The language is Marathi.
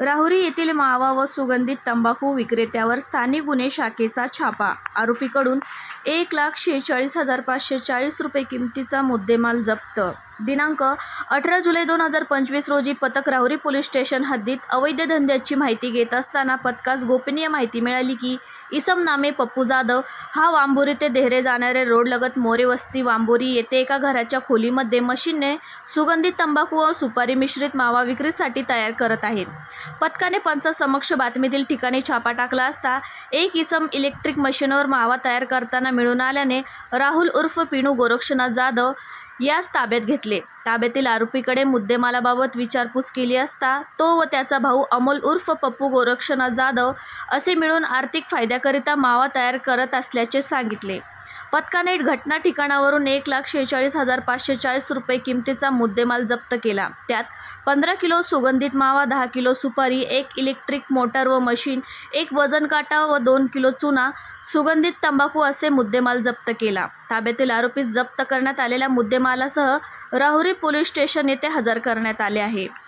राहुरी येथील मावा व सुगंधित तंबाखू विक्रेत्यावर स्थानिक गुन्हे शाखेचा छापा. आरोपीकडून 1,46,540 रुपये किमतीचा मुद्देमाल जप्त. दिनांक 18 जुलै 2025 रोजी पथक राहुरी पोलीस स्टेशन हद्दीत अवैध धंद्याची माहिती घेत असताना पथकास गोपनीय माहिती मिळाली की इसम नामे पप्पू जाधव हा वांबोरी ते देहरे जाणारे रोडलगत मोरे वस्ती वांबोरी येथे एका घराच्या खोलीमध्ये मशीनने सुगंधित तंबाखू व सुपारी मिश्रित मावा विक्रीसाठी तयार करत आहे. पथकाने पंचासमक्ष बातमीतील ठिकाणी छापा टाकला असता एक इसम इलेक्ट्रिक मशीनवर मावा तयार करताना मिळून आल्याने राहुल उर्फ पिनू गोरक्षनाथ जाधव यास ताब्यात घेतले. ताब्यातील आरोपीकडे मुद्देमालाबाबत विचारपूस केली असता तो व त्याचा भाऊ अमोल उर्फ पप्पू गोरक्षनाथ जाधव असे मिळून आर्थिक फायद्याकरिता मावा तयार करत असल्याचे सांगितले. पथकाने घटना ठिकाणावरून 1,46,540 रुपये किमतीचा मुद्देमाल जप्त केला. त्यात 15 किलो सुगंधित मावा, 10 किलो सुपारी, 1 इलेक्ट्रिक मोटर व मशीन, 1 वजन काटा व 2 किलो चुना, सुगंधित तंबाखू असे मुद्देमाल जप्त केला. ताब्यातील आरोपीस जप्त करण्यात आलेल्या मुद्देमालासह राहुरी पोलीस स्टेशन येथे हजर करण्यात आले आहे.